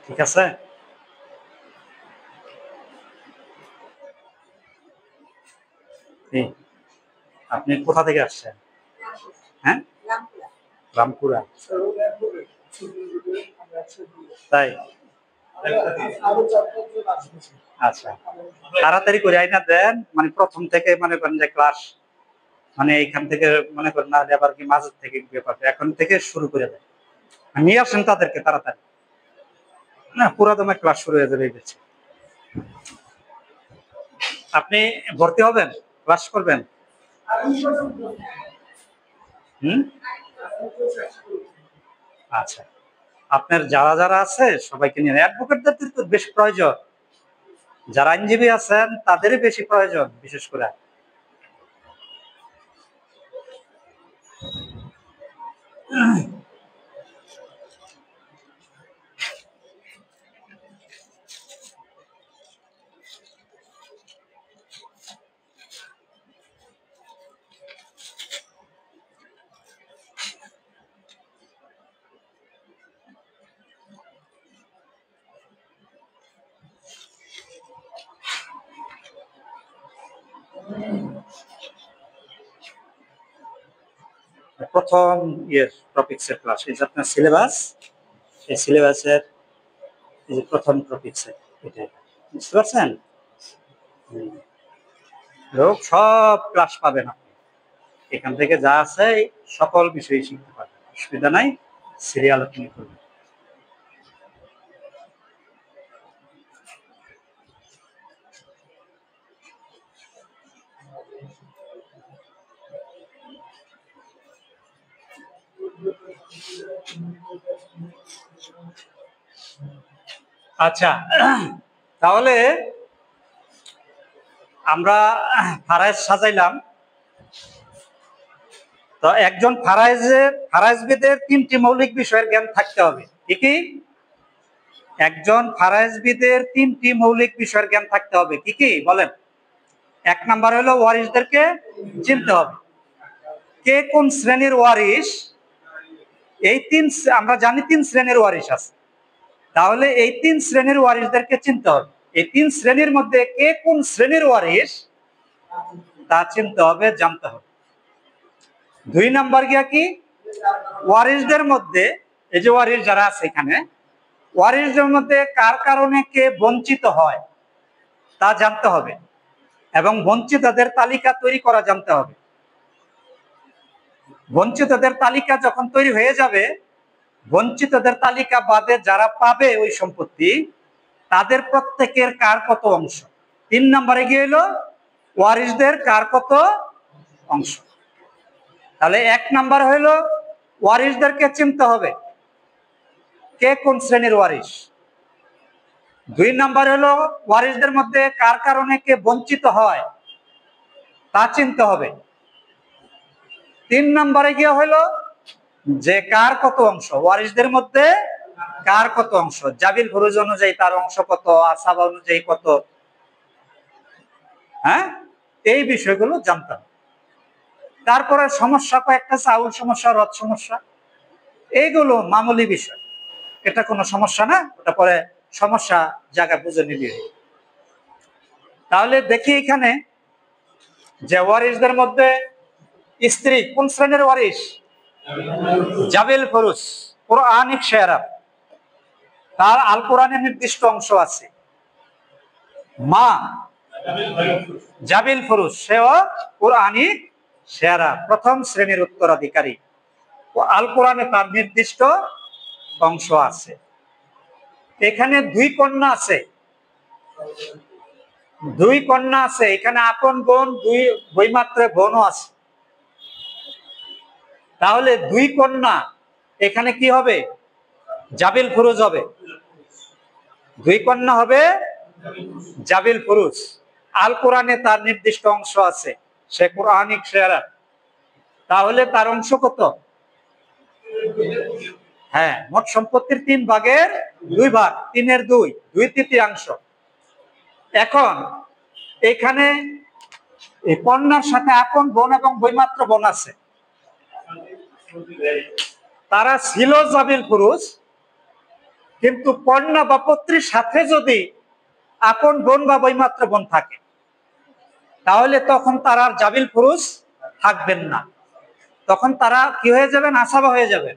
ঠিক আছে। আপনি কোথা থেকে আসছেন? হ্যাঁ, রামপুরা। তাই? আচ্ছা, তাড়াতাড়ি করে আইনা দেন, মানে প্রথম থেকে মনে করেন যে ক্লাস, মানে এইখান থেকে মনে করেন না আবার কি মাঝের থেকে ব্যাপার, এখন থেকে শুরু করে দেন, নিয়ে আসেন তাদেরকে তাড়াতাড়ি, না পুরা দমে ক্লাস শুরু হয়ে যাবে। আপনি ভর্তি হবেন, ক্লাস করবেন? আচ্ছা, আপনার যারা যারা আছে সবাইকে নিয়ে, অ্যাডভোকেটদের তো বেশি প্রয়োজন, যারা আইনজীবী আছেন তাদেরই বেশি প্রয়োজন বিশেষ করে। প্রথম ইয়ের টপিকসের ক্লাস, এই যে আপনার সিলেবাস, এই সিলেবাসের এই যে প্রথম টপিকসের, এটা বুঝতে পারছেন? লোক সব ক্লাস পাবেন আপনি, এখান থেকে যা আছে সকল বিষয় শিখতে পারবেন, অসুবিধা নাই, সিরিয়াল আপনি করবেন। আচ্ছা, তাহলে আমরা ফারাইজ সাজাইলাম। তো একজন ফারাইজবিদের তিনটি মৌলিক বিষয়ের জ্ঞান থাকতে হবে, কি কি? একজন ফারাইজবিদের তিনটি মৌলিক বিষয়ের জ্ঞান থাকতে হবে, কি কি বলেন? এক নাম্বার হলো ওয়ারিশদেরকে চিনতে হবে, কে কোন শ্রেণীর ওয়ারিশ। এই আমরা জানি তিন শ্রেণীর ওয়ারিশ আছে, তাহলে এই তিন শ্রেণীর ওয়ারিশদেরকে চিনতে হবে। এই তিন শ্রেণীর মধ্যে কে কোন শ্রেণীর ওয়ারিশ তা চিনতে হবে, জানতে হবে। দুই নাম্বার গিয়া কি, ওয়ারিশদের মধ্যে, এই যে ওয়ারিশ যারা আছে এখানে, ওয়ারিশদের মধ্যে কার কারণে কে বঞ্চিত হয় তা জানতে হবে, এবং বঞ্চিতদের তালিকা তৈরি করা জানতে হবে। বঞ্চিতদের তালিকা যখন তৈরি হয়ে যাবে, বঞ্চিতদের তালিকা বাদে যারা পাবে ওই সম্পত্তি, তাদের প্রত্যেকের কার কত অংশ। তিন নম্বরে গিয়ে এলো ওয়ারিশদের কার কত অংশ। তাহলে এক নাম্বার হইলো ওয়ারিশদেরকে চিনতে হবে, কে কোন শ্রেণীর ওয়ারিশ। দুই নাম্বার হলো ওয়ারিশদের মধ্যে কার কারণে কে বঞ্চিত হয় তা চিনতে হবে। তিন নম্বরে গিয়ে হলো যে কার কত অংশ, ওয়ারিশদের মধ্যে কার কত অংশ, জাবিল ফুরুজ অনুযায়ী তার অংশ কত, আসাবা অনুযায়ী কত, হ্যাঁ, এই বিষয়গুলো জানতে হবে। তারপরে সমস্যা কয়েকটা, চাউল সমস্যা, রথ সমস্যা, এইগুলো মামুলি বিষয়, এটা কোনো সমস্যা না, ওটা পরে সমস্যা জায়গা বুঝে নিবি। তাহলে দেখি এখানে যে ওয়ারিশদের মধ্যে স্ত্রী কোন শ্রেণীর ওয়ারিশ, জাবিল ফুরুজ, কোরআনিক শেয়ারা, তার আল কোরআনের নির্দিষ্ট অংশ আছে। মা জাবিল ফুরুজ, সেও কোরআনিক শেয়ারা, প্রথম শ্রেণীর উত্তরাধিকারী, আল কোরআনে তার নির্দিষ্ট অংশ আছে। এখানে দুই কন্যা আছে, দুই কন্যা আছে, এখানে আপন বোন, দুই বৈমাত্র বোনও আছে। তাহলে দুই কন্যা এখানে কি হবে, জাবিল ফুরুজ হবে, দুই কন্যা হবে জাবিল ফুরুজ। আল কোরআনে তার নির্দিষ্ট অংশ আছে, সে কোরআনিক শেয়ারা, তাহলে তার অংশ কত? হ্যাঁ, মোট সম্পত্তির 3 ভাগের 2 ভাগ, 3-এর 2, 2/3। এখন এখানে এই কন্যার সাথে আপন বোন এবং বৈমাত্র বোন আছে, তারা ছিল জাবিল ফুরুজ, কিন্তু কন্যা বা পত্রীর সাথে যদি আপন বোন বা বৈমাত্র বোন থাকে, তাহলে তখন তারা আর জাবিল পুরুষ থাকবেন না, তখন তারা কি হয়ে যাবেন? আসাবা হয়ে যাবেন।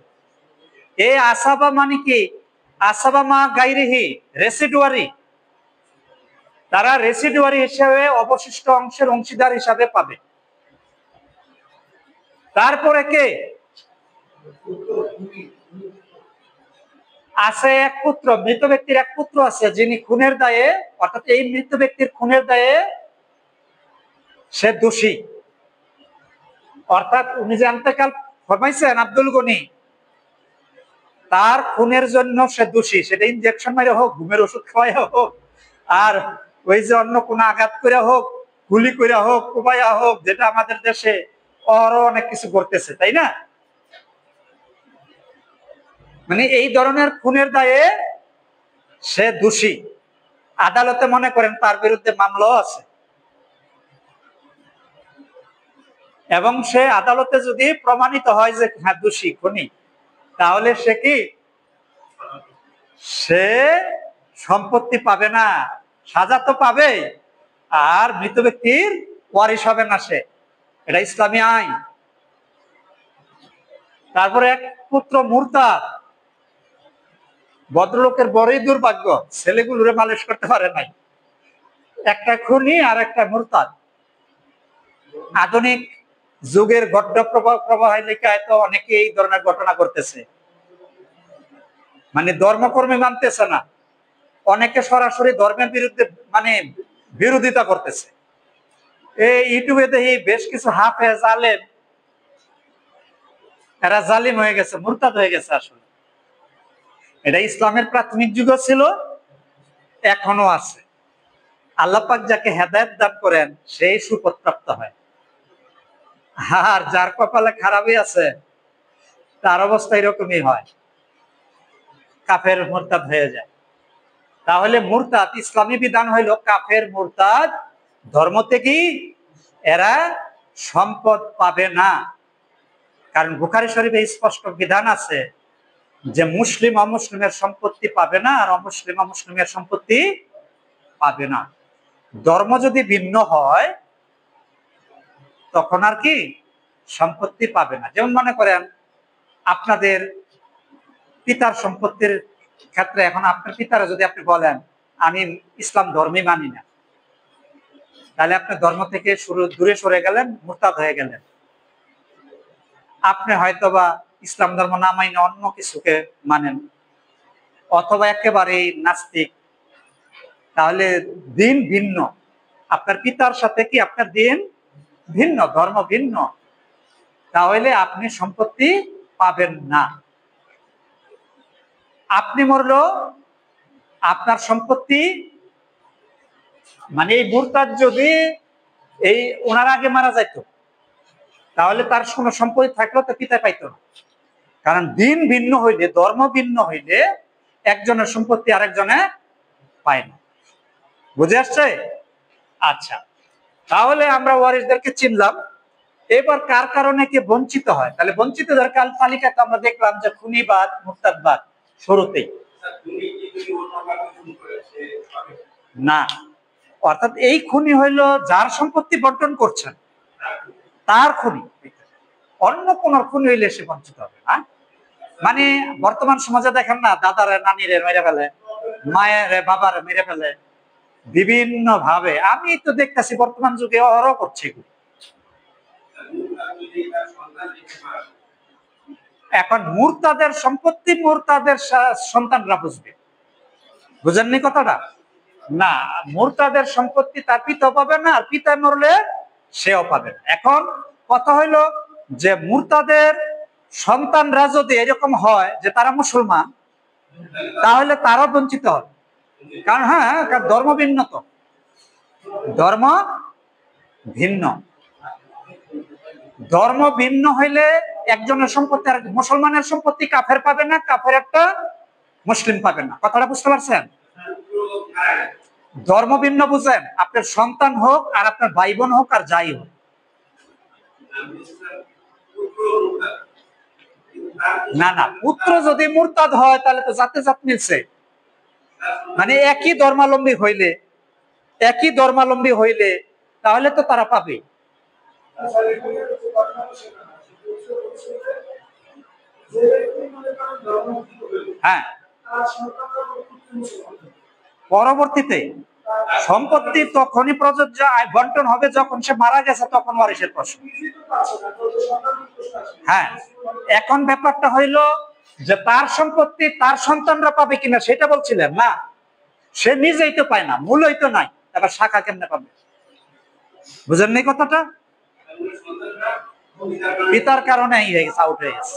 এই আসাবা মানে কি? আসাবা মা গাইরিহি, রেসিডুয়ারি। তারা রেসিডুয়ারি হিসেবে অবশিষ্ট অংশের অংশীদার হিসাবে পাবে। তারপরে কে আছে? এক পুত্র, মৃত ব্যক্তির এক পুত্র আছে, যিনি খুনের দায়ে, অর্থাৎ এই মৃত ব্যক্তির খুনের দায়ে সে দোষী। অর্থাৎ উনি যে ইন্তেকাল ফরমাইছেন আব্দুল গনি, তার খুনের জন্য সে দোষী। সেটা ইনজেকশন মারে হোক, ঘুমের ওষুধ খাওয়াই হোক, আর ওই যে অন্য কোনো আঘাত করে হোক, গুলি করে হোক, কুবাইয়া হোক, যেটা আমাদের দেশে আরো অনেক কিছু করতেছে, তাই না? মানে এই ধরনের খুনের দায়ে সে দোষী। আদালতে মনে করেন তার বিরুদ্ধে মামলাও আছে, এবং সে আদালতে যদি প্রমাণিত হয় যে হ্যাঁ দোষী খুনি, তাহলে সে কি, সে সম্পত্তি পাবে না, সাজা তো পাবে, আর মৃত ব্যক্তির ওয়ারিশ হবে না সে। এটা ইসলামী আইন। তারপরে এক পুত্র মুরতাদ, ভদ্রলোকের বড়ই দুর্ভাগ্য, ছেলেগুলোরে মালিশ করতে পারে নাই। একটা খুনি আর একটা মুরতাদ। আধুনিক যুগের ঘট্ট প্রবাহ লেখায় তো অনেকে এই ধরনের ঘটনা করতেছে, মানে ধর্মকর্মী মানতেছে না, অনেকে সরাসরি ধর্মের বিরুদ্ধে মানে বিরোধিতা করতেছে। এই ইউটিউবে দেখি বেশ কিছু হাফেজ আলেম, এরা জালিম হয়ে গেছে, মুরতাদ হয়ে গেছে। আসলে এটা ইসলামের প্রাথমিক যুগ ছিল, এখনো আছে। আল্লাহ পাক যাকে হেদায়েত দান করেন সেই সুপথ প্রাপ্ত হয়, আর যার কপালে খারাপই আছে তার অবস্থা এরকমই হয়, কাফের মুরতাদ হয়ে যায়। তাহলে মুরতাদ, ইসলামী বিধান হইল কাফের মুরতাদ ধর্ম থেকেই এরা সম্পদ পাবে না। কারণ বুখারী শরীফে স্পষ্ট বিধান আছে যে মুসলিম অমুসলিমের সম্পত্তি পাবে না, আর অমুসলিম অমুসলিমের সম্পত্তি পাবে না। ধর্ম যদি ভিন্ন হয় তখন আর কি সম্পত্তি পাবে না। যেমন মনে করেন আপনাদের পিতার সম্পত্তির ক্ষেত্রে, এখন আপনার পিতারা যদি আপনি বলেন আমি ইসলাম ধর্মই মানি না, তাহলে আপনি ধর্ম থেকে দূরে সরে গেলেন, মুরতাদ হয়ে গেলেন। আপনি হয়তোবা ইসলাম ধর্ম না মাইনে অন্য কিছুকে মানেন, অথবা একেবারেই নাস্তিক, তাহলে দিন ভিন্ন। আপনার পিতার সাথে কি আপনার দিন ভিন্ন, ধর্ম ভিন্ন, তাহলে আপনি সম্পত্তি পাবেন না। আপনি মরলো, আপনার সম্পত্তি, মানে এই মুরতাদ যদি এই ওনার আগে মারা যাইত, তাহলে তার কোনো সম্পত্তি থাকলেও তো পিতা পাইতো না। কারণ দিন ভিন্ন হইলে, ধর্ম ভিন্ন হইলে একজনের সম্পত্তি আরেকজনে পায় না। বুঝে আসছে? আচ্ছা, তাহলে আমরা ওয়ারিসদেরকে চিনলাম। এবার কার কারণে কে বঞ্চিত হয়? তাহলে বঞ্চিতদের তালিকাতে আমরা দেখলাম যে খুনিবাদ, মুরতাদবাদ শুরুতেই না। অর্থাৎ এই খুনি হইল যার সম্পত্তি বন্টন করছেন তার খুনি, অন্য কোন খুনি হইলে সে বঞ্চিত হবে না। মানে বর্তমান সমাজে দেখেন না, দাদারে নানিরে মেরে ফেলে, মায়ের বাবারে মেরে ফেলে বিভিন্ন ভাবে। আমি তো দেখতেছি বর্তমান যুগে অহরহ করছে এগুলো। এখন মুরতাদের সম্পত্তি মুরতাদের সন্তানরা বুঝবে। বুঝেননি কথাটা? না, মুরতাদের সম্পত্তি তার পিতা পাবে না, আর পিতা মরলে সেও পাবে না। এখন কথা হইলো যে মুরতাদের সন্তানরা যদি এরকম হয় যে তারা মুসলমান, তাহলে তারাও বঞ্চিত হবে। কারণ হ্যাঁ, ধর্ম ভিন্ন, তো ধর্ম ভিন্ন, ধর্ম ভিন্ন হইলে একজনের সম্পত্তি আর মুসলমানের সম্পত্তি কাফের পাবে না, কাফের একটা মুসলিম পাবে না। কথাটা বুঝতে পারছেন? ধর্ম ভিন্ন বুঝেন, আপনার সন্তান হোক আর আপনার ভাই বোন হোক আর যাই হোক। না না, পুত্র যদি মুরতাদ হয় তাহলে তো জাতে জাত মিলছে, মানে একই ধর্মাবলম্বী হইলে তাহলে তো তারা পাবে। হ্যাঁ, পরবর্তীতে সম্পত্তি তখনই প্রযোজ্য বন্টন হবে যখন সে মারা গেছে, তখন ওয়ারিশের প্রশ্ন। হ্যাঁ, এখন ব্যাপারটা হইল যে তার সম্পত্তি তার সন্তানরা পাবে কিনা সেটা বলছিলেন না, সে নিজেই তো পায় না, মূলই তো নাই, তারপর শাখা কেমনে পাবে? বুঝেননি কথাটা? পিতার কারণে আউট হয়ে গেছে।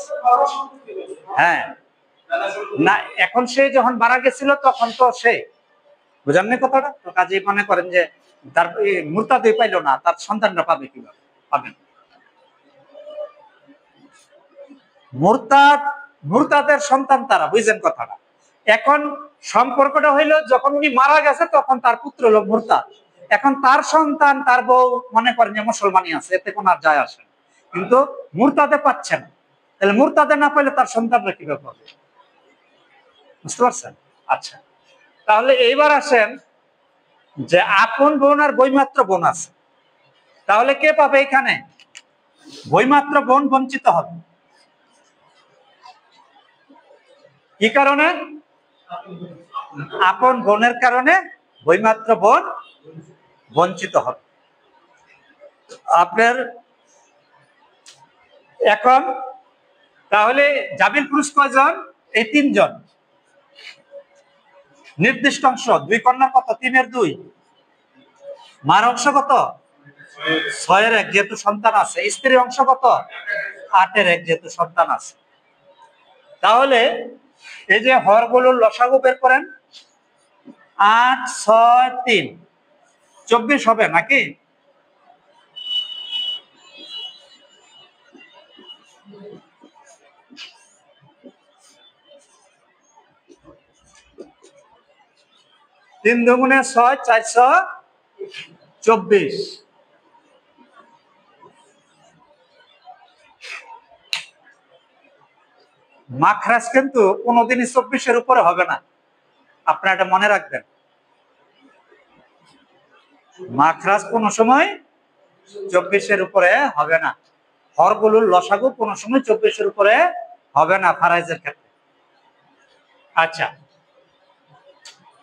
হ্যাঁ, না এখন সে যখন মারা গেছিল তখন তো সে, বুঝেননি কথাটা? তো কাজেই মনে করেন যে তার মুরতাদই পাইলো না, তার সন্তানরা পাবে কিভাবে? পাবেন মুরতাদের সন্তান তারা, বুঝছেন কথাটা? এখন সম্পর্কটা হইলো যখন উনি মারা গেছে তখন তার পুত্র হলো মুরতাদ, এখন তার সন্তান তার বউ মনে করেন যে মুসলমানই আছে, এতে কোনো আর যায় আসে, কিন্তু মুরতাদে পাচ্ছে না, তাহলে মুরতাদে না পাইলে তার সন্তানরা কিভাবে পাবে? বুঝতে পারছেন? আচ্ছা, তাহলে এইবার আসেন যে আপন বোন আর বইমাত্র বোন আছে, তাহলে কে পাবে? এখানে বইমাত্র বোন বঞ্চিত হবে। কি কারণে? আপন বোনের কারণে বইমাত্র বোন বঞ্চিত হবে। আপনার এখন তাহলে জামিল পুরুষ কয়জন? এই 3 জন। নির্দিষ্ট অংশ 2 কন্যার কত? 3 এর 2। মার অংশ কত? 6 এর 1 যেহেতু সন্তান আছে। স্ত্রীর অংশ কত? 8 এর 1 যেহেতু সন্তান আছে। তাহলে এই যে হরগুলোর লসাগু বের করেন, 8, 6, 3, 24 হবে নাকি? তিন দুগুণে 6, 424। মাখরাজ কিন্তু কোনোদিনই 24-এর উপরে হবে না, আপনারা এটা মনে রাখবেন। মাখরাজ কোন সময় 24-এর উপরে হবে না, হরগুলোর লসাগু কোন সময় 24-এর উপরে হবে না ফারাইজের ক্ষেত্রে। আচ্ছা,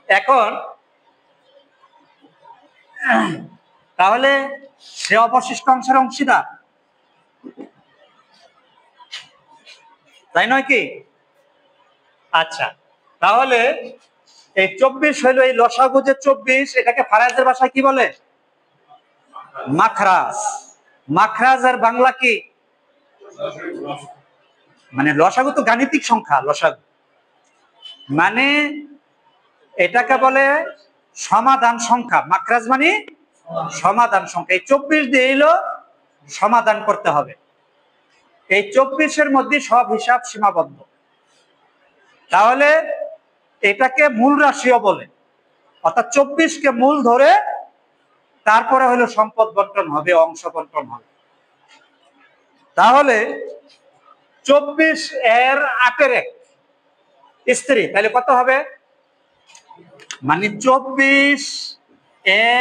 এখন তাহলে সে অবশিষ্ট অংশের অংশীদার, তাই নয় কি? আচ্ছা, তাহলে এই 24 হইলো এই লসাগু যে 24, এটাকে ফারাইজের ভাষায় কি বলে? মাখরাজ। মাখরাজের বাংলা কি? মানে লসাগু তো গাণিতিক সংখ্যা, লসাগু মানে এটাকে বলে সমাধান সংখ্যা। মাখরাজ মানে সমাধান সংখ্যা। এই 24 দিয়ে এলো সমাধান করতে হবে। এই 24-এর মধ্যে সব হিসাব সীমাবদ্ধ। তাহলে এটাকে মূল রাশিও বলে, অর্থাৎ 24-কে মূল ধরে তারপরে হলো সম্পদ বন্টন হবে, অংশ বন্টন হবে। তাহলে 24 এর 8 এর 1 স্ত্রী, তাহলে কত হবে? মানে 24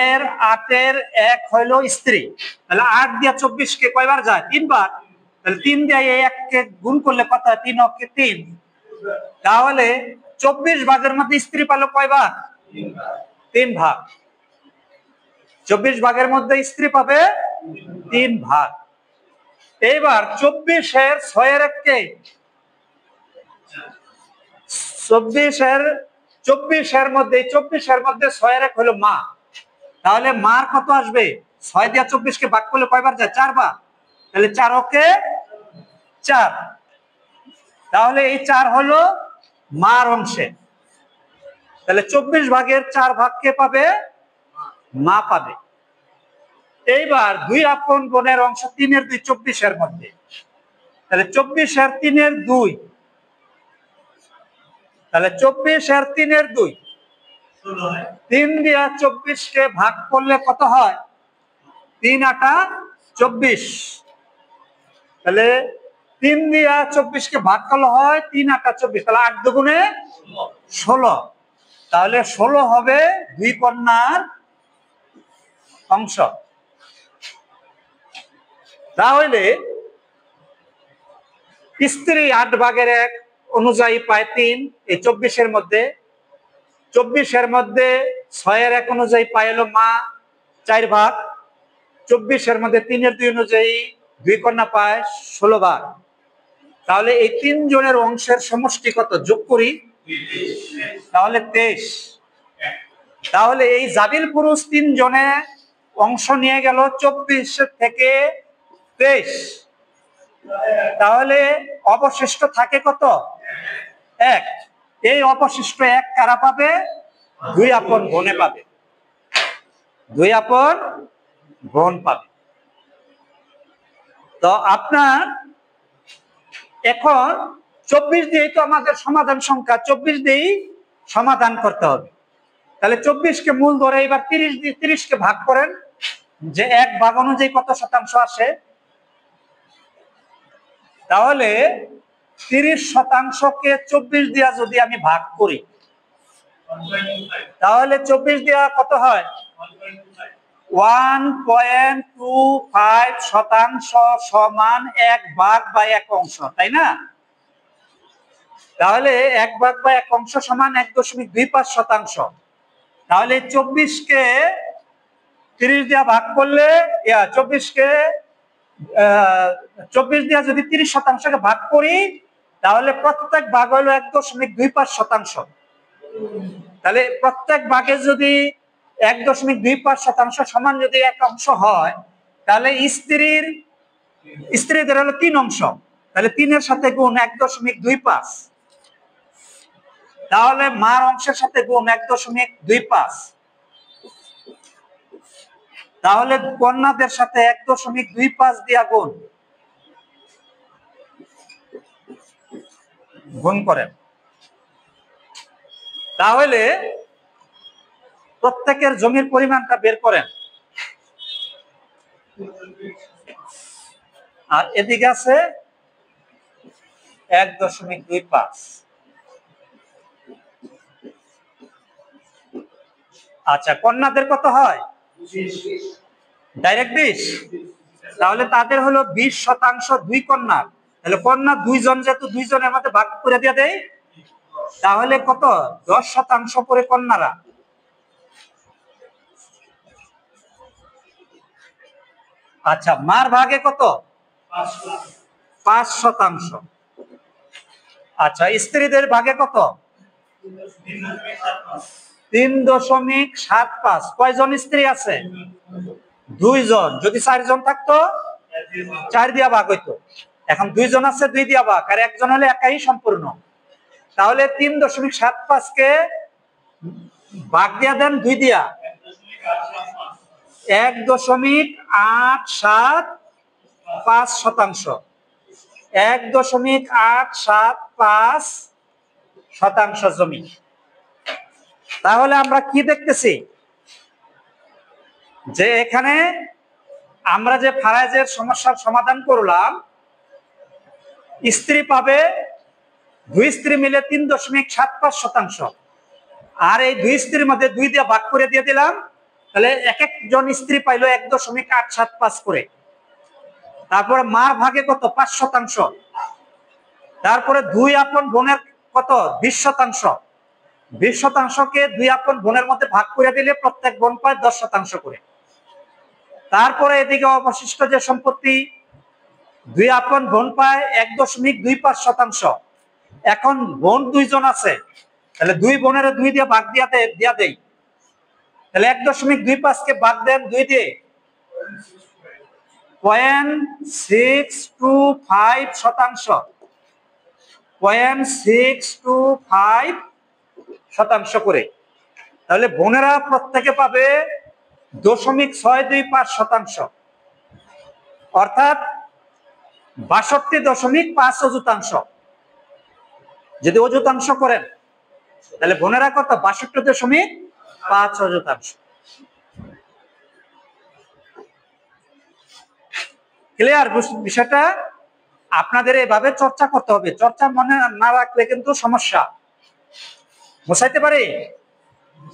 এর 8 এর 1 হইলো স্ত্রী, তাহলে 8 দিয়া 24-কে কয়বার যায়? 3 বার। তাহলে 3 দিয়ে এই 1-কে গুণ করলে কত হয়? 3 অক্ষে 3। তাহলে 24 ভাগের মধ্যে স্ত্রী পালো কয়বার? 3 ভাগ। 24 ভাগের মধ্যে স্ত্রী পাবে 3 ভাগ। এইবার 24 এর 6 এর 1-কে 24 এর মধ্যে 6 এর 1 হলো মা, তাহলে মার কত আসবে? 6 দিয়ে 24-কে ভাগ করলে কয়বার যায়? 4 বার। তাহলে 4 ওকে 4, তাহলে এই 4 হলো মার অংশে। তাহলে 24 ভাগের 4 ভাগ কে পাবে? মা পাবে। এইবার 2 আপন বোনের অংশ 3 এর 2 24 এর মধ্যে, তাহলে 24 এর 3 এর 2, তাহলে 24 এর 3 এর 2, 3 দিয়া 24-কে ভাগ করলে কত হয়? 3 8 24। তাহলে 3 দিয়া 24-কে ভাগ করলে হয় 3 8 24, তাহলে 8 দুগুণে 16। তাহলে 16 হবে 2 কন্যার অংশ। তাহলে স্ত্রী 8/1 অনুযায়ী পায় 3, এই 24-এর মধ্যে। 24-এর মধ্যে 6/1 অনুযায়ী পায় হলো মা 4 ভাগ। 24-এর মধ্যে 3/2 অনুযায়ী 2 কন্যা পায় 16 ভাগ। তাহলে এই 3 জনের অংশের সমষ্টি কত যোগ করি, তাহলে 23। তাহলে এই জাবিল পুরুষ 3 জনে অংশ নিয়ে গেল 24 থেকে 23। তাহলে অবশিষ্ট থাকে কত, 1। এই অবশিষ্ট 1 কারা পাবে, 2 আপন বোনে পাবে, 2 আপন বোন পাবে। তো আপনার এখন 24 দিয়ে তো আমাদের সমাধান সংখ্যা, 24 দিয়েই সমাধান করতে হবে। তাহলে 24-কে মূল ধরে এবার 30 দিয়ে 30-কে ভাগ করেন, যে 1 ভাগ অনুযায়ী কত শতাংশ আসে। তাহলে 30% 24 দিয়া যদি আমি ভাগ করি, তাহলে 24 দিয়া কত হয়, 1.25% সমান 1 ভাগ বা 1 অংশ, তাই না? তাহলে 1 ভাগ বা 1 অংশ সমান 1.25%। তাহলে 24-কে 30 দিয়া ভাগ করলে, 24-কে 24 দিয়া যদি 30%-কে ভাগ করি, তাহলে প্রত্যেক ভাগ হলো 1.25%। তাহলে প্রত্যেক ভাগে যদি 1.25% সমান যদি 1 অংশ হয়, তাহলে স্ত্রীদের হলো 3 অংশ। তাহলে 3-এর সাথে গুণ 1.25। তাহলে মার অংশের সাথে গুণ 1.25। তাহলে কন্যাদের সাথে 1.25 দিয়া গুণ করেন। তাহলে প্রত্যেকের জমির পরিমাণটা বের করেন। আর এদিকে আছে 1.25। আচ্ছা, কন্যাদের কত হয়, ডাইরেক্ট 20। তাহলে তাদের হলো 20% 2 কন্যা। তাহলে কন্যা 2 জন, যেহেতু 2 জনের মধ্যে ভাগ করে দিয়ে দেয়, তাহলে কত 10% করে কন্যারা। আচ্ছা, মার ভাগে কত, 5%। আচ্ছা, স্ত্রীদের ভাগে কত, 3.75। কয়জন স্ত্রী আছে, 2 জন। যদি 4 জন থাকতো 4 দিয়া ভাগ হইতো। এখন 2 জন আছে, 2 দিয়া ভাগ, আর 1 জন হলে একাই সম্পূর্ণ। তাহলে 3.75-কে ভাগ দিয়া দেন 2 দিয়া, 1.875%। 1.875% জমি। তাহলে আমরা কি দেখতেছি, যে এখানে আমরা যে ফারাইজের সমস্যার সমাধান করলাম, স্ত্রী পাবে 2 স্ত্রী মিলে 3.75%। আর এই 2 স্ত্রীর মধ্যে 2 দিয়ে ভাগ করে দিয়ে দিলাম, তাহলে এক একজন স্ত্রী পাইলো 1.875 করে। তারপরে মার ভাগে কত, 5%। তারপরে 2 আপন বোনের কত, 20%। 20%-কে 2 আপন বোনের মধ্যে ভাগ করে দিলে প্রত্যেক বোন পায় 10% করে। তারপরে এদিকে অবশিষ্ট যে সম্পত্তি, 2 আপন বোন পায় 1.25%। এখন বোন 2 জন আছে, তাহলে 2 বোনের 2 দিয়ে ভাগ দিয়া দেই। তাহলে 1.25-কে ভাগ দেন 2 দিয়ে, 0.625%। 0.625% করে। তাহলে বোনেরা প্রত্যেকে পাবে 0.625%, অর্থাৎ 62.5 অযুতাংশ। যদি অযুতাংশ করেন, তাহলে বোনেরা কত, 62.5 অযুতাংশ। ক্লিয়ার বিষয়টা? আপনাদের এভাবে চর্চা করতে হবে। চর্চা মনে না রাখলে কিন্তু সমস্যা। বুঝাইতে পারি? এই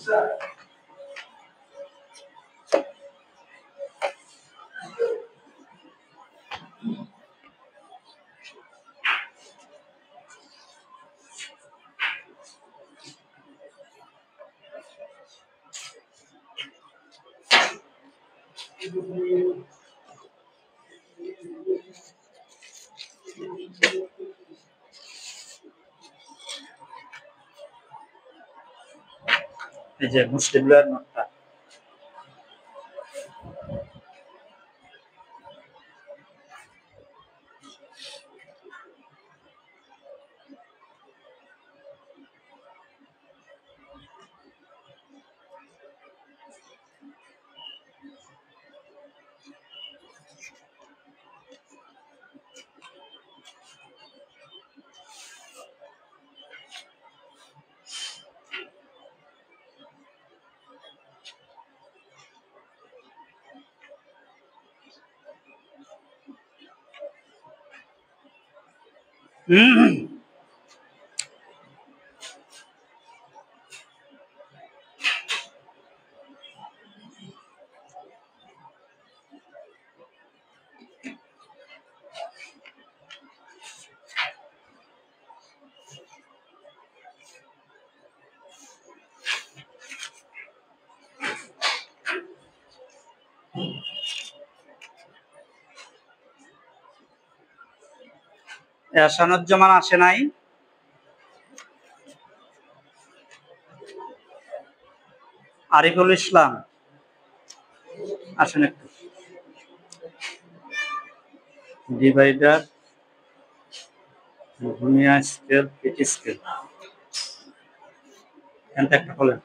যে মুসলিম লয়ের নোটটা। এহসানুজ্জামান আসে নাই? আরিফুল ইসলাম আসেন একটু। ডিভাইডার, ভূমিয়া স্কেল, পিটি স্কেল, একটা খোলেন।